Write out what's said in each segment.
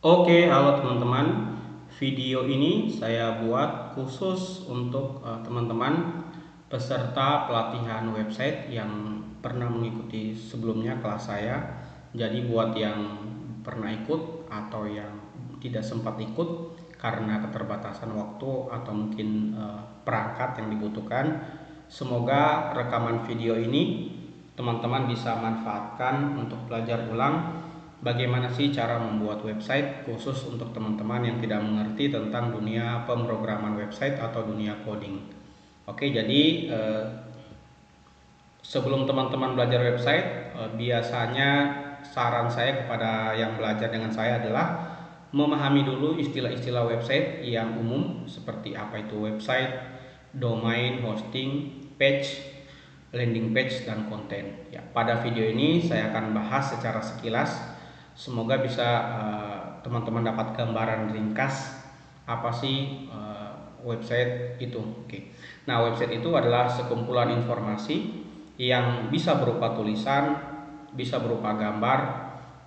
Oke, halo teman-teman. Video ini saya buat khusus untuk teman-teman peserta pelatihan website yang pernah mengikuti sebelumnya kelas saya. Jadi buat yang pernah ikut atau yang tidak sempat ikut karena keterbatasan waktu atau mungkin perangkat yang dibutuhkan, semoga rekaman video ini teman-teman bisa manfaatkan untuk belajar ulang bagaimana sih cara membuat website khusus untuk teman-teman yang tidak mengerti tentang dunia pemrograman website atau dunia coding. Oke, jadi sebelum teman-teman belajar website, biasanya saran saya kepada yang belajar dengan saya adalah memahami dulu istilah-istilah website yang umum seperti apa itu website, domain, hosting, page, landing page, dan konten. Ya, pada video ini saya akan bahas secara sekilas. Semoga bisa teman-teman dapat gambaran ringkas apa sih website itu. Oke. Nah, website itu adalah sekumpulan informasi yang bisa berupa tulisan, bisa berupa gambar,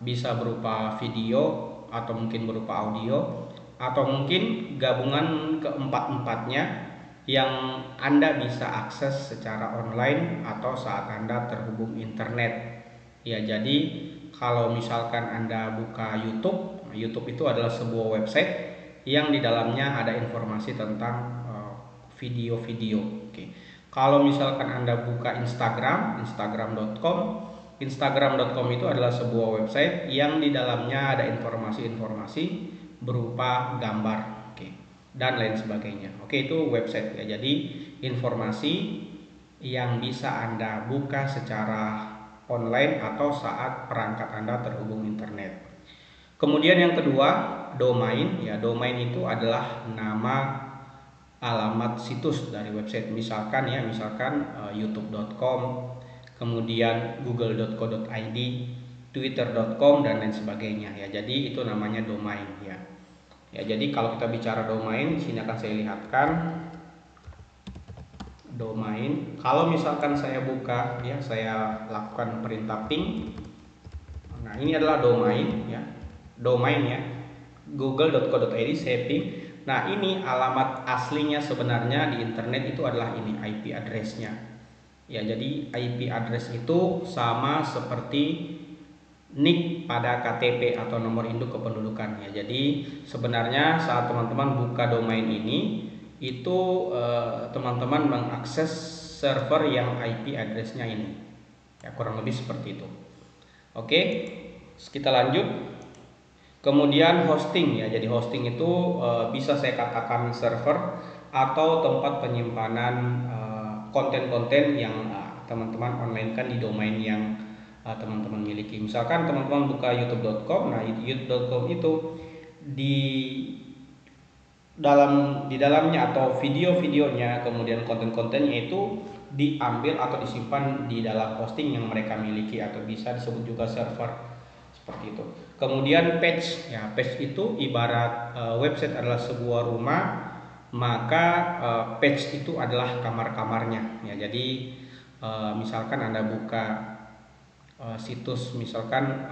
bisa berupa video, atau mungkin berupa audio, atau mungkin gabungan keempat-empatnya yang Anda bisa akses secara online atau saat Anda terhubung internet. Ya, jadi kalau misalkan Anda buka YouTube, YouTube itu adalah sebuah website yang di dalamnya ada informasi tentang video-video. Oke. Kalau misalkan Anda buka Instagram, instagram.com itu adalah sebuah website yang di dalamnya ada informasi-informasi berupa gambar, oke, dan lain sebagainya. Oke, itu website ya. Jadi informasi yang bisa Anda buka secara online atau saat perangkat Anda terhubung internet. Kemudian yang kedua, domain. Ya, domain itu adalah nama alamat situs dari website. Misalkan youtube.com, kemudian google.co.id, twitter.com, dan lain sebagainya ya. Jadi itu namanya domain ya. Ya, jadi kalau kita bicara domain, di sini akan saya lihatkan domain. Kalau misalkan saya buka ya, saya lakukan perintah ping. Nah, ini adalah domain ya. Domain ya. google.co.id saya ping. Nah, ini alamat aslinya sebenarnya di internet itu adalah ini IP address-nya. Ya, jadi IP address itu sama seperti NIK pada KTP atau nomor induk kependudukan ya. Jadi sebenarnya saat teman-teman buka domain ini itu teman-teman mengakses server yang IP address-nya ini. Ya, kurang lebih seperti itu. Oke, kita lanjut. Kemudian hosting ya. Jadi hosting itu bisa saya katakan server atau tempat penyimpanan konten-konten yang teman-teman online kan di domain yang teman-teman miliki. Misalkan teman-teman buka youtube.com. Nah, youtube.com itu di dalamnya atau video-videonya, kemudian konten-kontennya itu diambil atau disimpan di dalam hosting yang mereka miliki atau bisa disebut juga server seperti itu. Kemudian page ya, page itu ibarat website adalah sebuah rumah, maka page itu adalah kamar-kamarnya ya. Jadi misalkan Anda buka situs misalkan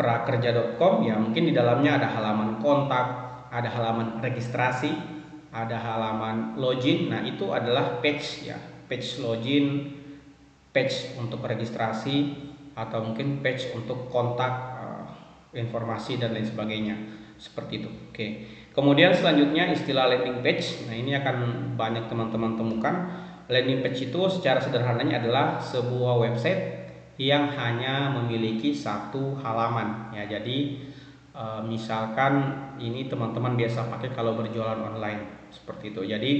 prakerja.com ya, mungkin di dalamnya ada halaman kontak, ada halaman registrasi, ada halaman login. Nah, itu adalah page ya, page login, page untuk registrasi, atau mungkin page untuk kontak, informasi dan lain sebagainya seperti itu. Oke. Kemudian selanjutnya istilah landing page. Nah, ini akan banyak teman-teman temukan. Landing page itu secara sederhananya adalah sebuah website yang hanya memiliki satu halaman ya. Jadi misalkan ini teman-teman biasa pakai kalau berjualan online seperti itu. Jadi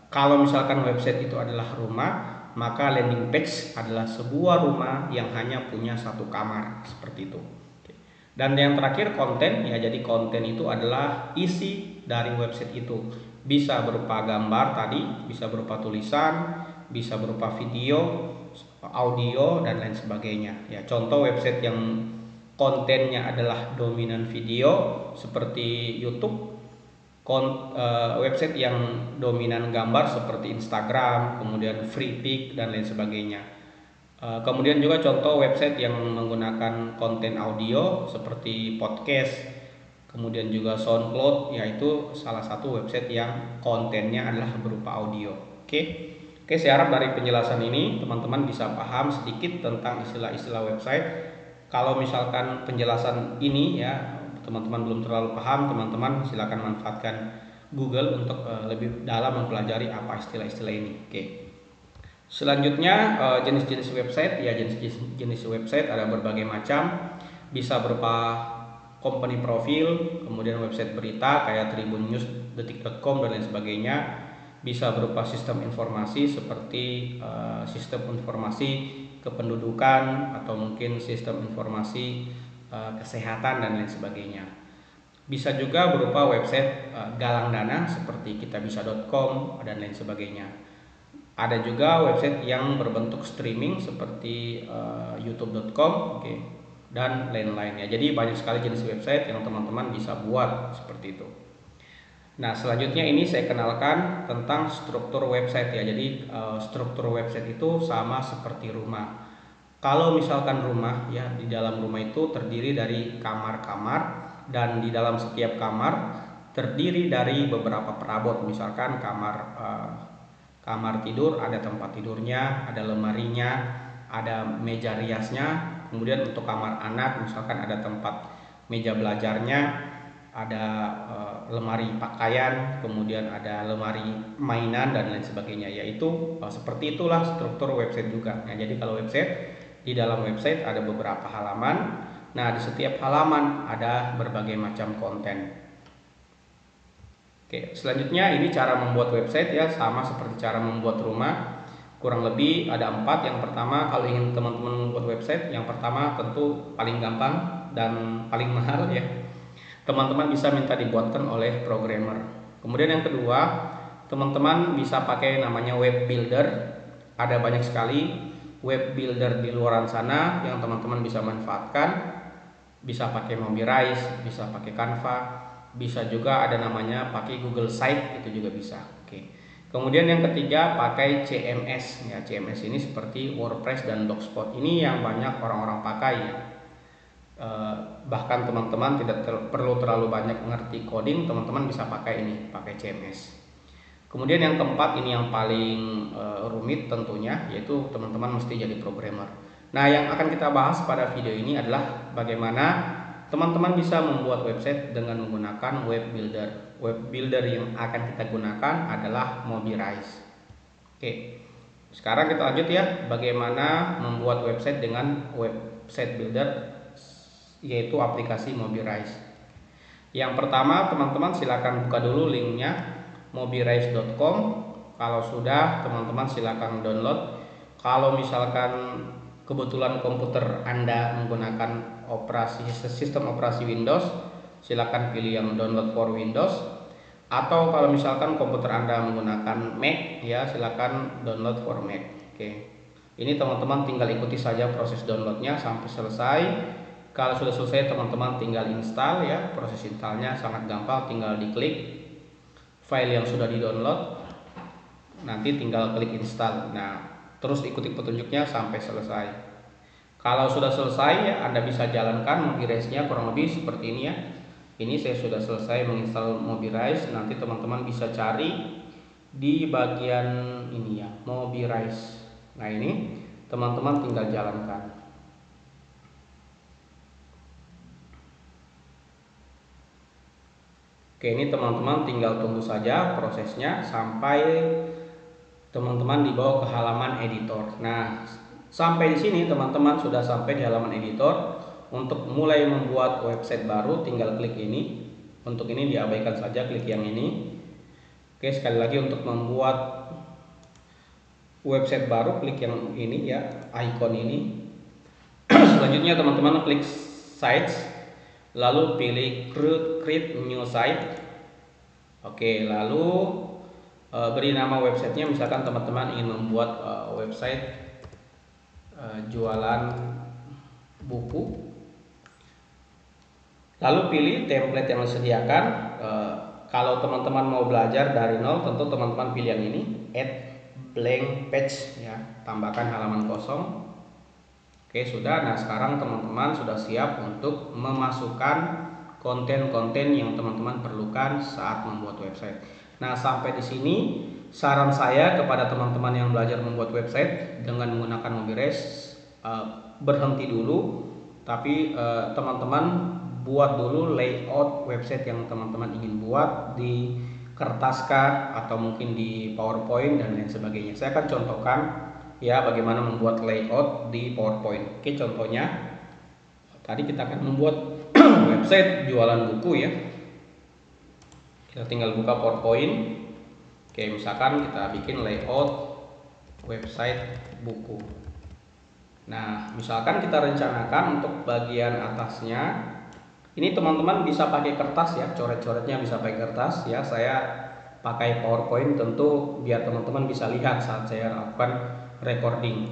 kalau misalkan website itu adalah rumah, maka landing page adalah sebuah rumah yang hanya punya satu kamar seperti itu. Dan yang terakhir konten ya. Jadi konten itu adalah isi dari website itu. Bisa berupa gambar tadi, bisa berupa tulisan, bisa berupa video, audio, dan lain sebagainya ya. Contoh website yang kontennya adalah dominan video seperti YouTube, website yang dominan gambar seperti Instagram, kemudian free pick, dan lain sebagainya. Kemudian juga contoh website yang menggunakan konten audio seperti podcast, kemudian juga SoundCloud, yaitu salah satu website yang kontennya adalah berupa audio. Oke, saya harap dari penjelasan ini teman-teman bisa paham sedikit tentang istilah-istilah website. Kalau misalkan penjelasan ini ya teman-teman belum terlalu paham, teman-teman silakan manfaatkan Google untuk lebih dalam mempelajari apa istilah-istilah ini. Oke. Selanjutnya jenis-jenis website, ya jenis website ada berbagai macam, bisa berupa company profil, kemudian website berita kayak Tribun News, Detik.com dan lain sebagainya, bisa berupa sistem informasi seperti sistem informasi kependudukan atau mungkin sistem informasi kesehatan dan lain sebagainya. Bisa juga berupa website galang dana seperti kitabisa.com dan lain sebagainya. Ada juga website yang berbentuk streaming seperti youtube.com, dan lain-lainnya. Jadi banyak sekali jenis website yang teman-teman bisa buat seperti itu. Nah, selanjutnya ini saya kenalkan tentang struktur website ya. Jadi struktur website itu sama seperti rumah. Kalau misalkan rumah ya, di dalam rumah itu terdiri dari kamar-kamar, dan di dalam setiap kamar terdiri dari beberapa perabot. Misalkan kamar tidur ada tempat tidurnya, ada lemarinya, ada meja riasnya. Kemudian untuk kamar anak misalkan ada tempat meja belajarnya, ada lemari pakaian, kemudian ada lemari mainan dan lain sebagainya. Yaitu seperti itulah struktur website juga. Nah, jadi kalau website, di dalam website ada beberapa halaman. Nah, di setiap halaman ada berbagai macam konten. Oke, selanjutnya ini cara membuat website ya, sama seperti cara membuat rumah. Kurang lebih ada 4. Yang pertama, kalau ingin teman-teman membuat website, yang pertama tentu paling gampang dan paling mahal ya. Teman-teman bisa minta dibuatkan oleh programmer. Kemudian yang kedua, teman-teman bisa pakai namanya web builder. Ada banyak sekali web builder di luar sana yang teman-teman bisa manfaatkan. Bisa pakai Mobirise, bisa pakai Canva, bisa juga ada namanya pakai Google Site, itu juga bisa. Oke. Kemudian yang ketiga pakai CMS ya. CMS ini seperti WordPress dan Blogspot. Ini yang banyak orang-orang pakai ya. Bahkan teman-teman tidak perlu terlalu banyak mengerti coding, teman-teman bisa pakai ini, pakai CMS. Kemudian yang keempat, ini yang paling rumit tentunya, yaitu teman-teman mesti jadi programmer. Nah, yang akan kita bahas pada video ini adalah bagaimana teman-teman bisa membuat website dengan menggunakan web builder. Web builder yang akan kita gunakan adalah Mobirise. Oke, sekarang kita lanjut ya, bagaimana membuat website dengan website builder, yaitu aplikasi Mobirise. Yang pertama, teman-teman silakan buka dulu linknya, mobirise.com. Kalau sudah, teman-teman silakan download. Kalau misalkan kebetulan komputer Anda menggunakan sistem operasi Windows, silakan pilih yang download for Windows. Atau kalau misalkan komputer Anda menggunakan Mac, ya silakan download for Mac. Oke. Ini teman-teman tinggal ikuti saja proses downloadnya sampai selesai. Kalau sudah selesai, teman-teman tinggal install ya. Proses installnya sangat gampang, tinggal diklik file yang sudah di-download. Nanti tinggal klik install. Nah, terus ikuti petunjuknya sampai selesai. Kalau sudah selesai ya, Anda bisa jalankan Mobirise-nya kurang lebih seperti ini ya. Ini saya sudah selesai menginstal Mobirise. Nanti teman-teman bisa cari di bagian ini ya, Mobirise. Nah, ini teman-teman tinggal jalankan. Oke, ini teman-teman tinggal tunggu saja prosesnya sampai teman-teman dibawa ke halaman editor. Nah, sampai di sini teman-teman sudah sampai di halaman editor. Untuk mulai membuat website baru tinggal klik ini. Untuk ini diabaikan saja, klik yang ini. Oke, sekali lagi untuk membuat website baru klik yang ini ya, icon ini. Selanjutnya teman-teman klik sites, lalu pilih create new site. Oke, lalu beri nama websitenya. Misalkan teman-teman ingin membuat website jualan buku, lalu pilih template yang disediakan. Kalau teman-teman mau belajar dari nol, tentu teman-teman pilih yang ini, add blank page ya, tambahkan halaman kosong. Oke, sudah. Nah, sekarang teman-teman sudah siap untuk memasukkan konten-konten yang teman-teman perlukan saat membuat website. Nah, sampai di sini saran saya kepada teman-teman yang belajar membuat website dengan menggunakan Mobires, berhenti dulu, tapi teman-teman buat dulu layout website yang teman-teman ingin buat di kertas kah atau mungkin di PowerPoint dan lain sebagainya. Saya akan contohkan ya bagaimana membuat layout di PowerPoint. Oke, contohnya tadi kita akan membuat website jualan buku ya. Kita tinggal buka PowerPoint. Oke, misalkan kita bikin layout website buku. Nah, misalkan kita rencanakan untuk bagian atasnya, ini teman-teman bisa pakai kertas ya, coret-coretnya bisa pakai kertas ya. Saya pakai PowerPoint tentu biar teman-teman bisa lihat saat saya lakukan recording.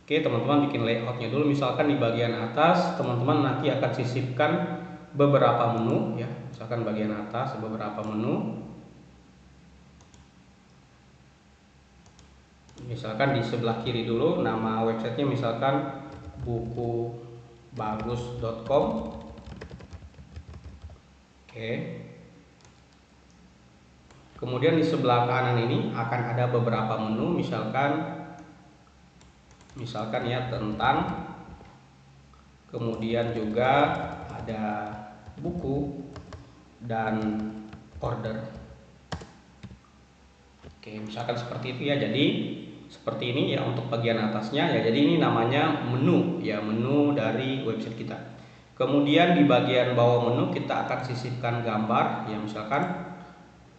Oke, teman-teman bikin layoutnya dulu. Misalkan di bagian atas teman-teman nanti akan sisipkan beberapa menu ya. Misalkan bagian atas beberapa menu. Misalkan di sebelah kiri dulu nama websitenya misalkan bukubagus.com. Oke. Kemudian di sebelah kanan ini akan ada beberapa menu, misalkan ya tentang, kemudian juga ada buku dan order. Oke, misalkan seperti itu ya. Jadi seperti ini ya untuk bagian atasnya ya. Jadi ini namanya menu ya, menu dari website kita. Kemudian di bagian bawah menu kita akan sisipkan gambar ya, misalkan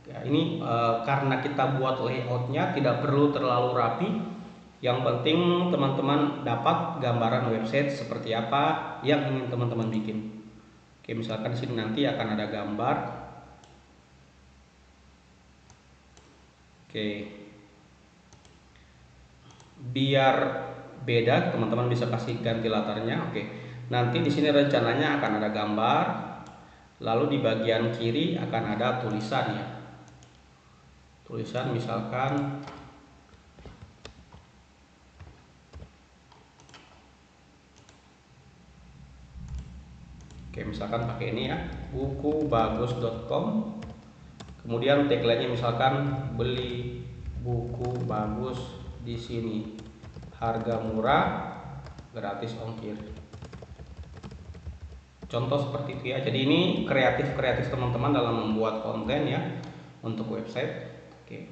ya ini karena kita buat layoutnya tidak perlu terlalu rapi. Yang penting teman-teman dapat gambaran website seperti apa yang ingin teman-teman bikin. Oke, misalkan di sini nanti akan ada gambar. Oke, biar beda teman-teman bisa kasih ganti latarnya. Oke, nanti di sini rencananya akan ada gambar, lalu di bagian kiri akan ada tulisan ya. Tulisan misalkan oke, misalkan pakai ini ya, bukubagus.com. Kemudian tagline-nya misalkan beli buku bagus di sini, harga murah, gratis ongkir. Contoh seperti itu ya. Jadi ini kreatif teman-teman dalam membuat konten ya untuk website. Oke.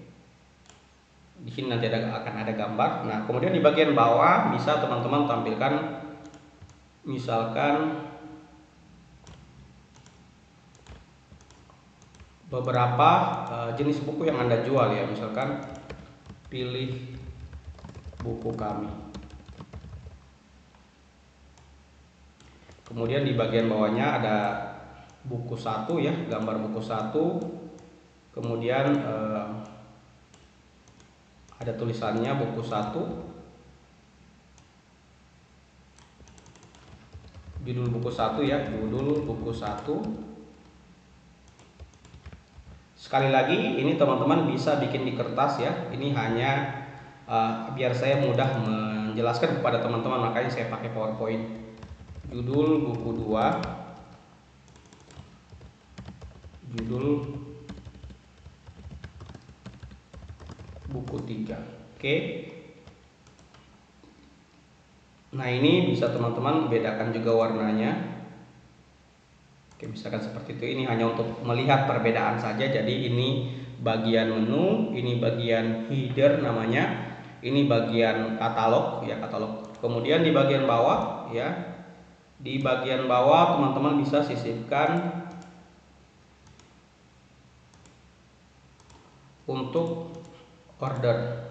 Di sini nanti akan ada gambar. Nah, kemudian di bagian bawah bisa teman-teman tampilkan misalkan beberapa jenis buku yang Anda jual ya, misalkan pilih buku kami. Kemudian di bagian bawahnya ada buku 1 ya, gambar buku 1. Kemudian ada tulisannya buku 1. Judul buku 1 ya, judul buku 1. Sekali lagi ini teman-teman bisa bikin di kertas ya. Ini hanya biar saya mudah menjelaskan kepada teman-teman, makanya saya pakai PowerPoint. Judul buku 2, judul buku 3. Oke. Nah, ini bisa teman-teman bedakan juga warnanya. Oke, misalkan seperti itu. Ini hanya untuk melihat perbedaan saja. Jadi ini bagian menu, ini bagian header namanya, ini bagian katalog ya, katalog. Kemudian di bagian bawah ya, di bagian bawah teman-teman bisa sisipkan untuk order.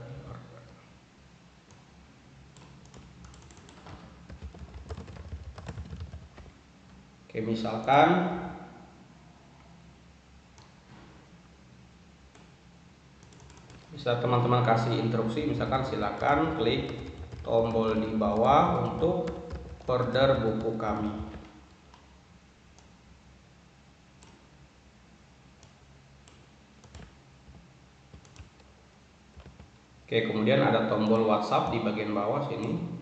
Oke, misalkan bisa teman-teman kasih instruksi, misalkan silakan klik tombol di bawah untuk order buku kami. Oke, kemudian ada tombol WhatsApp di bagian bawah sini.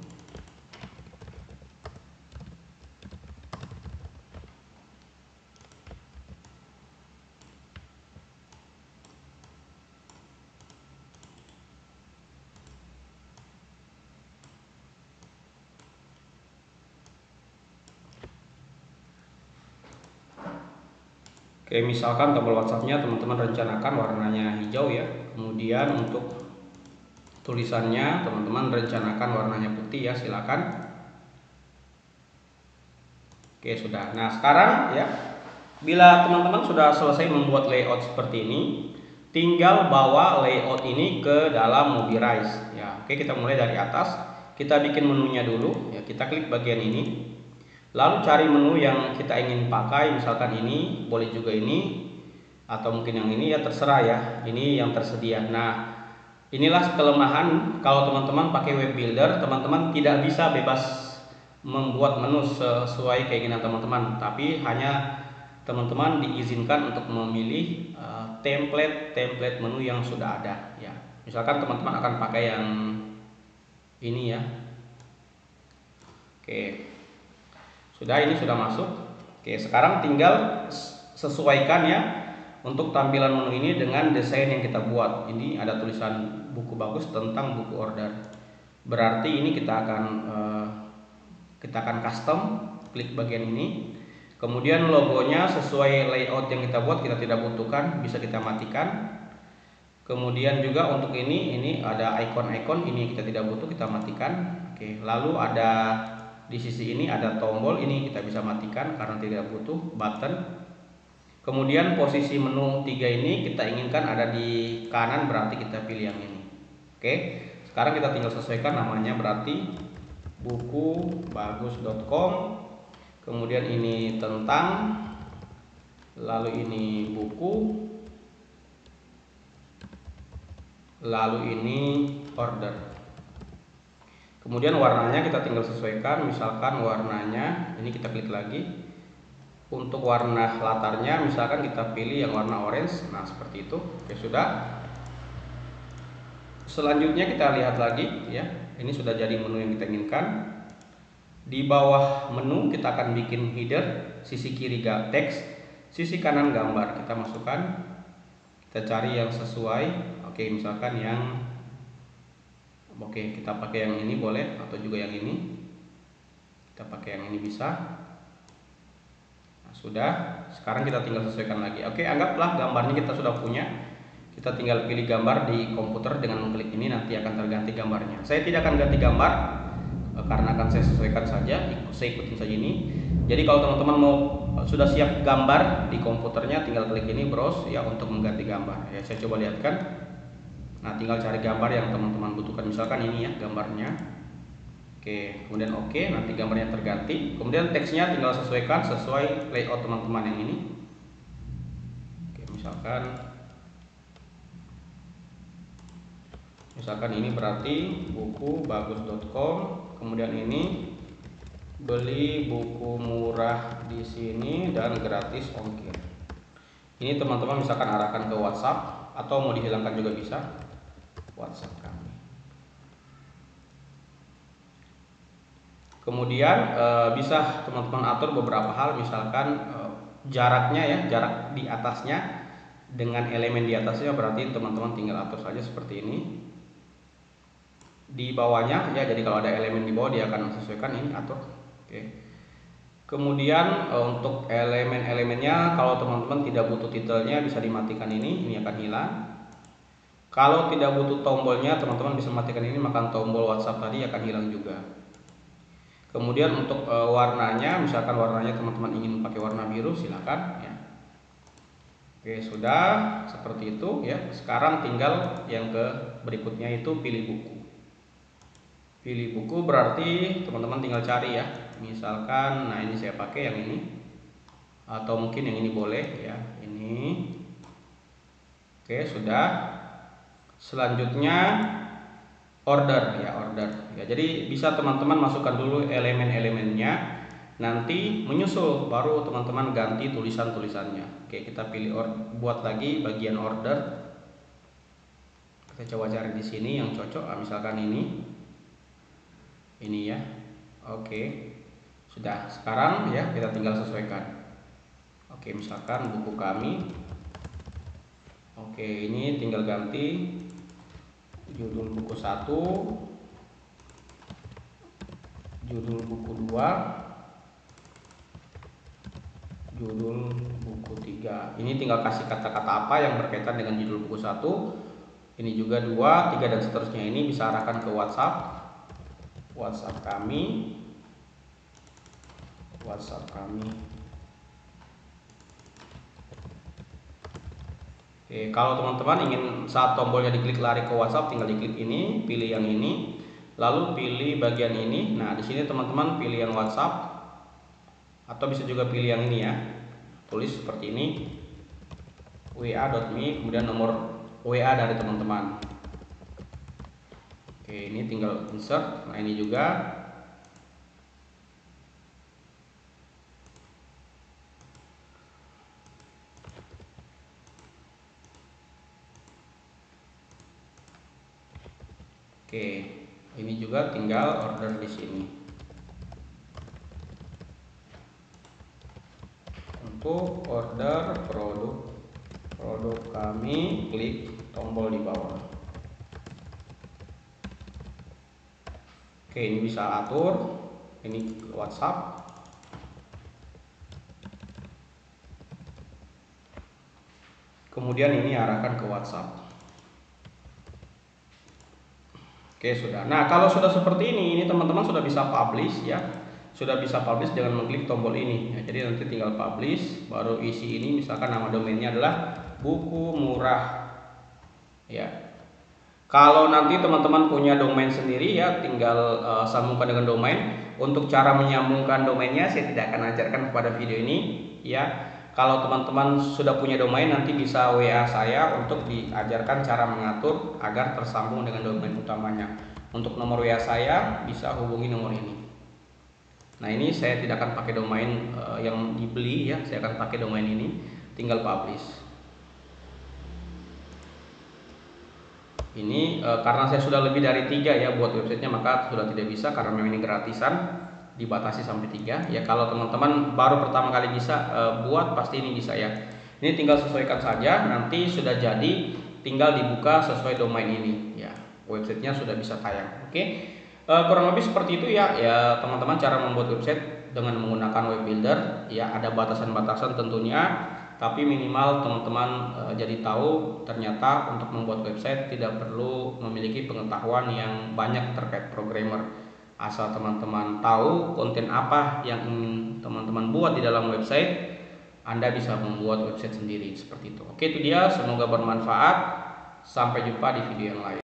Oke, misalkan tombol WhatsApp-nya teman-teman rencanakan warnanya hijau ya. Kemudian untuk tulisannya teman-teman rencanakan warnanya putih ya, silakan. Oke, sudah. Nah, sekarang ya, bila teman-teman sudah selesai membuat layout seperti ini, tinggal bawa layout ini ke dalam Mobirise ya. Oke, kita mulai dari atas. Kita bikin menunya dulu ya. Kita klik bagian ini. Lalu cari menu yang kita ingin pakai, misalkan ini, boleh juga ini, atau mungkin yang ini ya, terserah ya. Ini yang tersedia. Nah, inilah kelemahan kalau teman-teman pakai web builder, teman-teman tidak bisa bebas membuat menu sesuai keinginan teman-teman, tapi hanya teman-teman diizinkan untuk memilih template menu yang sudah ada ya. Misalkan teman-teman akan pakai yang ini ya. Oke. Ini sudah masuk. Oke, sekarang tinggal sesuaikan ya untuk tampilan menu ini dengan desain yang kita buat. Ini ada tulisan buku bagus tentang buku order. Berarti ini kita akan custom, klik bagian ini. Kemudian logonya sesuai layout yang kita buat, kita tidak butuhkan, bisa kita matikan. Kemudian juga untuk ini ada icon-icon, ini kita tidak butuh, kita matikan. Oke, lalu ada di sisi ini ada tombol, ini kita bisa matikan karena tidak butuh, button. Kemudian posisi menu 3 ini kita inginkan ada di kanan, berarti kita pilih yang ini. Oke, sekarang kita tinggal sesuaikan namanya, berarti bukubagus.com. Kemudian ini tentang, lalu ini buku, lalu ini order. Kemudian warnanya kita tinggal sesuaikan, misalkan warnanya ini kita klik lagi. Untuk warna latarnya misalkan kita pilih yang warna orange. Nah, seperti itu. Oke, sudah. Selanjutnya kita lihat lagi ya. Ini sudah jadi menu yang kita inginkan. Di bawah menu kita akan bikin header, sisi kiri teks, sisi kanan gambar. Kita masukkan. Kita cari yang sesuai. Oke, misalkan yang kita pakai yang ini boleh, atau juga yang ini. Kita pakai yang ini bisa. Nah, sudah. Sekarang kita tinggal sesuaikan lagi. Oke, anggaplah gambarnya kita sudah punya. Kita tinggal pilih gambar di komputer dengan mengklik ini, nanti akan terganti gambarnya. Saya tidak akan ganti gambar karena akan saya sesuaikan saja. Saya ikutin saja ini. Jadi kalau teman-teman mau sudah siap gambar di komputernya, tinggal klik ini browse ya untuk mengganti gambar. Ya, saya coba lihatkan. Nah, tinggal cari gambar yang teman-teman butuhkan, misalkan ini ya gambarnya. Oke, kemudian oke, nanti gambarnya terganti. Kemudian teksnya tinggal sesuaikan sesuai layout teman-teman yang ini. Oke, misalkan ini berarti bukubagus.com. Kemudian ini beli buku murah di sini dan gratis ongkir. Ini teman-teman misalkan arahkan ke WhatsApp atau mau dihilangkan juga bisa. WhatsApp kami. Kemudian bisa teman-teman atur beberapa hal, misalkan jaraknya ya, jarak di atasnya dengan elemen di atasnya, berarti teman-teman tinggal atur saja seperti ini. Di bawahnya ya, jadi kalau ada elemen di bawah dia akan sesuaikan, ini atur. Oke. Kemudian untuk elemen-elemennya, kalau teman-teman tidak butuh titelnya bisa dimatikan, ini akan hilang. Kalau tidak butuh tombolnya, teman-teman bisa matikan ini, maka tombol WhatsApp tadi akan hilang juga. Kemudian untuk warnanya, misalkan warnanya teman-teman ingin pakai warna biru, silakan ya. Oke, sudah seperti itu ya. Sekarang tinggal yang berikutnya itu pilih buku. Pilih buku berarti teman-teman tinggal cari ya. Misalkan, nah ini saya pakai yang ini, atau mungkin yang ini boleh ya, ini. Oke, sudah. Selanjutnya order ya, jadi bisa teman-teman masukkan dulu elemen-elemennya, nanti menyusul baru teman-teman ganti tulisan-tulisannya. Oke, kita pilih buat lagi bagian order. Kita coba cari di sini yang cocok. Misalkan ini ya. Oke, sudah. Sekarang ya kita tinggal sesuaikan. Oke, misalkan buku kami. Oke, ini tinggal ganti judul buku 1, judul buku 2, judul buku buku 3. Ini tinggal kasih kata-kata apa yang berkaitan dengan judul buku 1. Ini juga 2, 3 dan seterusnya. Ini bisa arahkan ke WhatsApp kami. Oke, kalau teman-teman ingin saat tombolnya diklik lari ke WhatsApp, tinggal diklik ini, pilih yang ini, lalu pilih bagian ini. Nah, di sini teman-teman pilih yang WhatsApp, atau bisa juga pilih yang ini ya. Tulis seperti ini, wa.me, kemudian nomor WA dari teman-teman. Oke, ini tinggal insert. Nah, ini juga. Oke, ini juga tinggal order di sini. Untuk order produk kami, klik tombol di bawah. Oke, ini bisa atur. Ini WhatsApp. Kemudian ini arahkan ke WhatsApp. Oke, sudah. Nah, kalau sudah seperti ini teman-teman sudah bisa publish ya. Sudah bisa publish dengan mengklik tombol ini. Ya, jadi nanti tinggal publish, baru isi ini, misalkan nama domainnya adalah buku murah. Ya. Kalau nanti teman-teman punya domain sendiri ya, tinggal sambungkan dengan domain. Untuk cara menyambungkan domainnya saya tidak akan ajarkan pada video ini ya. Kalau teman-teman sudah punya domain, nanti bisa WA saya untuk diajarkan cara mengatur agar tersambung dengan domain utamanya. Untuk nomor WA saya bisa hubungi nomor ini. Nah, ini saya tidak akan pakai domain yang dibeli ya, saya akan pakai domain ini. Tinggal publish. Ini karena saya sudah lebih dari 3 ya buat websitenya, maka sudah tidak bisa karena memang ini gratisan. Dibatasi sampai 3 ya. Kalau teman-teman baru pertama kali bisa buat, pasti ini bisa ya. Ini tinggal sesuaikan saja, nanti sudah jadi tinggal dibuka sesuai domain ini ya. Websitenya sudah bisa tayang. Oke. Kurang lebih seperti itu ya teman-teman, cara membuat website dengan menggunakan web builder ya. Ada batasan-batasan tentunya, tapi minimal teman-teman jadi tahu ternyata untuk membuat website tidak perlu memiliki pengetahuan yang banyak terkait programmer. Asal teman-teman tahu konten apa yang ingin teman-teman buat di dalam website, Anda bisa membuat website sendiri seperti itu. Oke, itu dia, semoga bermanfaat. Sampai jumpa di video yang lain.